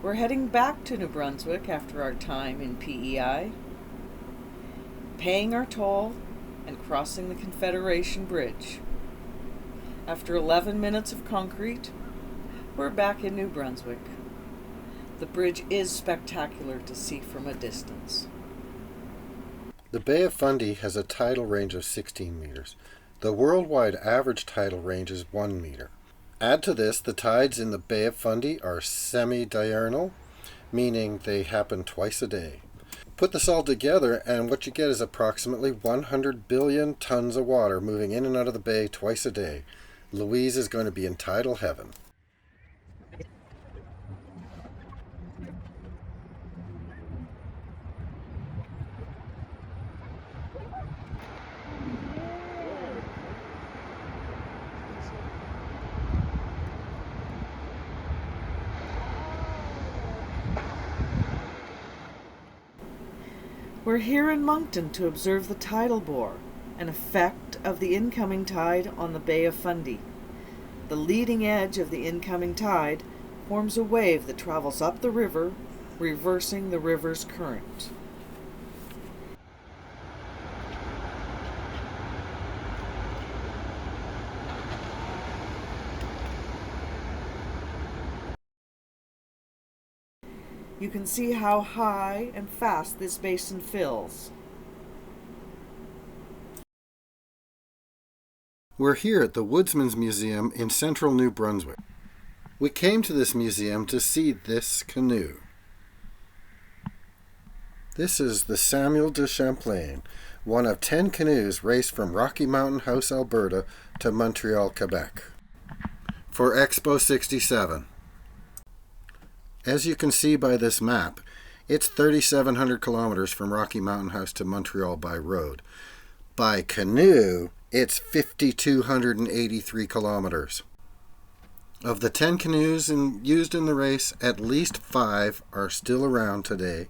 We're heading back to New Brunswick after our time in PEI, paying our toll and crossing the Confederation Bridge. After 11 minutes of concrete, we're back in New Brunswick. The bridge is spectacular to see from a distance. The Bay of Fundy has a tidal range of 16 meters. The worldwide average tidal range is 1 meter. Add to this, the tides in the Bay of Fundy are semi-diurnal, meaning they happen twice a day. Put this all together and what you get is approximately 100 billion tons of water moving in and out of the bay twice a day. Louise is going to be in tidal heaven. We're here in Moncton to observe the tidal bore, an effect of the incoming tide on the Bay of Fundy. The leading edge of the incoming tide forms a wave that travels up the river, reversing the river's current. You can see how high and fast this basin fills. We're here at the Woodsman's Museum in central New Brunswick. We came to this museum to see this canoe. This is the Samuel de Champlain, one of 10 canoes raced from Rocky Mountain House, Alberta to Montreal, Quebec, for Expo 67. As you can see by this map, it's 3,700 kilometers from Rocky Mountain House to Montreal by road. By canoe, it's 5,283 kilometers. Of the 10 canoes used in the race, at least 5 are still around today,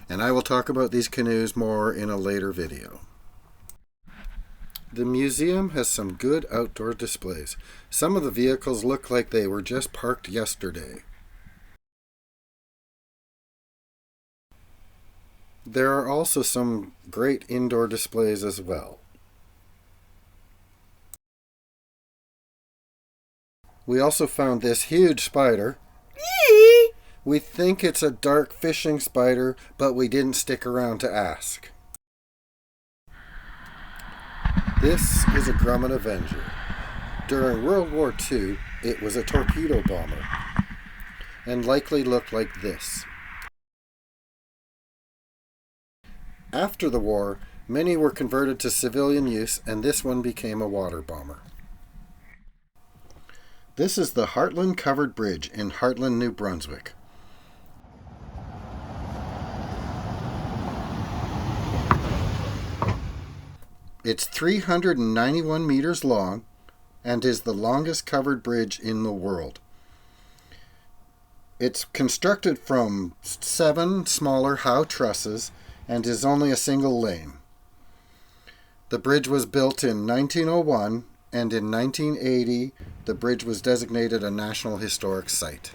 and I will talk about these canoes more in a later video. The museum has some good outdoor displays. Some of the vehicles look like they were just parked yesterday. There are also some great indoor displays as well. We also found this huge spider. We think it's a dark fishing spider, but we didn't stick around to ask. This is a Grumman Avenger. During World War II, it was a torpedo bomber, and likely looked like this. After the war, many were converted to civilian use, and this one became a water bomber. This is the Heartland Covered Bridge in Heartland, New Brunswick. It's 391 meters long and is the longest covered bridge in the world. It's constructed from 7 smaller Howe trusses and is only a single lane. The bridge was built in 1901, and in 1980 the bridge was designated a National Historic Site.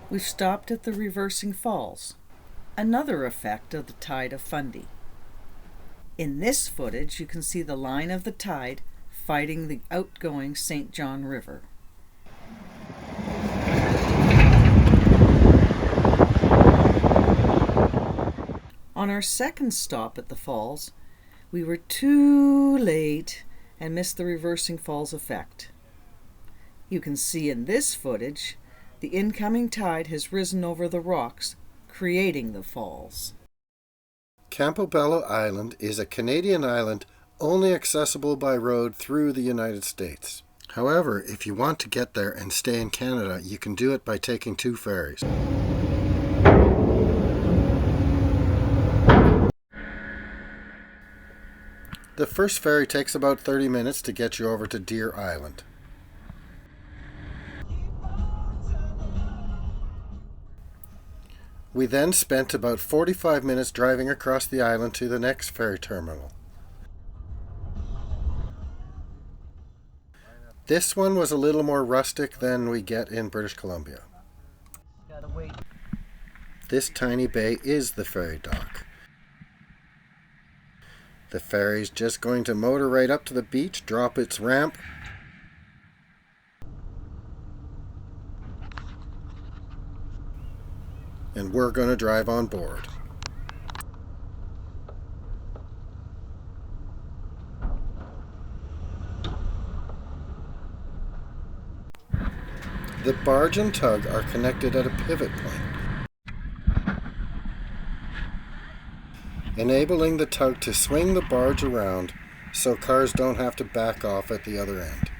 We've stopped at the Reversing Falls, another effect of the tide of Fundy. In this footage, you can see the line of the tide fighting the outgoing St. John River. On our second stop at the falls, we were too late and missed the Reversing Falls effect. You can see in this footage, the incoming tide has risen over the rocks, creating the falls. Campobello Island is a Canadian island only accessible by road through the United States. However, if you want to get there and stay in Canada, you can do it by taking 2 ferries. The first ferry takes about 30 minutes to get you over to Deer Island. We then spent about 45 minutes driving across the island to the next ferry terminal. This one was a little more rustic than we get in British Columbia. This tiny bay is the ferry dock. The ferry's just going to motor right up to the beach, drop its ramp, and we're going to drive on board. The barge and tug are connected at a pivot point, enabling the tug to swing the barge around so cars don't have to back off at the other end.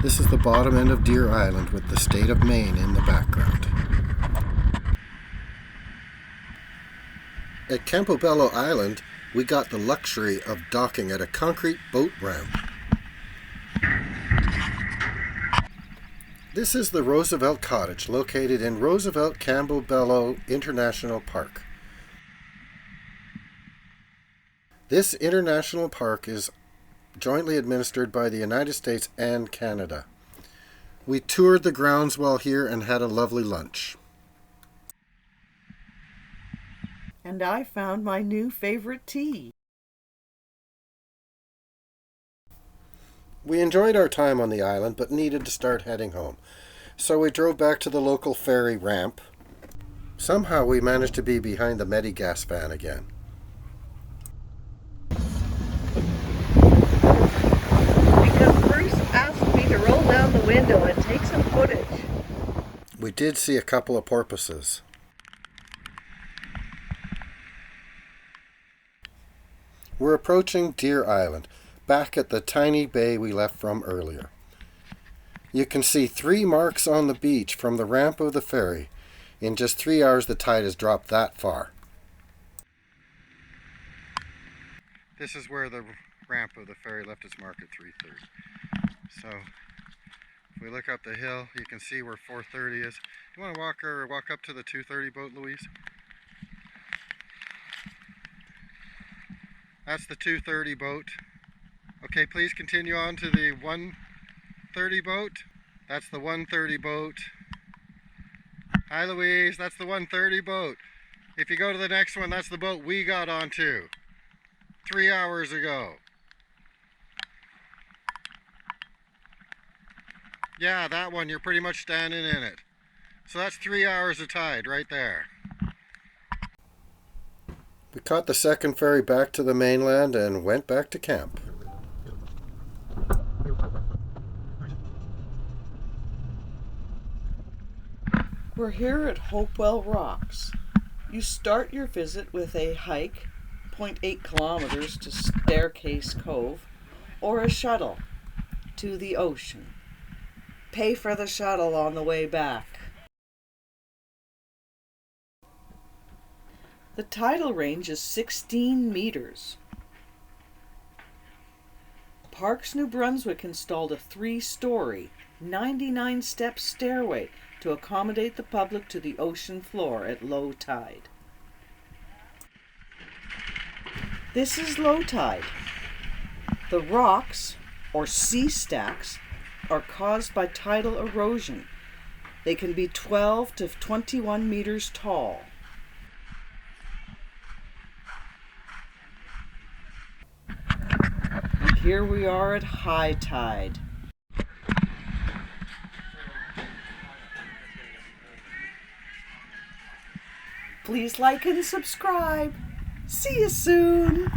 This is the bottom end of Deer Island with the state of Maine in the background. At Campobello Island, we got the luxury of docking at a concrete boat ramp. This is the Roosevelt Cottage, located in Roosevelt Campobello International Park. This international park is jointly administered by the United States and Canada. We toured the grounds while here and had a lovely lunch. And I found my new favorite tea. We enjoyed our time on the island, but needed to start heading home. So we drove back to the local ferry ramp. Somehow we managed to be behind the Medigas van again. Because Bruce asked me to roll down the window and take some footage. We did see a couple of porpoises. We're approaching Deer Island, back at the tiny bay we left from earlier. You can see 3 marks on the beach from the ramp of the ferry. In just 3 hours the tide has dropped that far. This is where the ramp of the ferry left its mark at 3:30. So if we look up the hill, you can see where 4:30 is. Do you want to walk up to the 2:30 boat, Louise? That's the 2:30 boat. Okay, please continue on to the 1:30 boat. That's the 1:30 boat. Hi, Louise. That's the 1:30 boat. If you go to the next one, that's the boat we got onto 3 hours ago. Yeah, that one. You're pretty much standing in it. So that's 3 hours of tide right there. We caught the second ferry back to the mainland and went back to camp. We're here at Hopewell Rocks. You start your visit with a hike, 0.8 kilometers to Staircase Cove, or a shuttle to the ocean. Pay for the shuttle on the way back. The tidal range is 16 meters. Parks New Brunswick installed a 3-story, 99-step stairway to accommodate the public to the ocean floor at low tide. This is low tide. The rocks, or sea stacks, are caused by tidal erosion. They can be 12 to 21 meters tall. And here we are at high tide. Please like and subscribe. See you soon.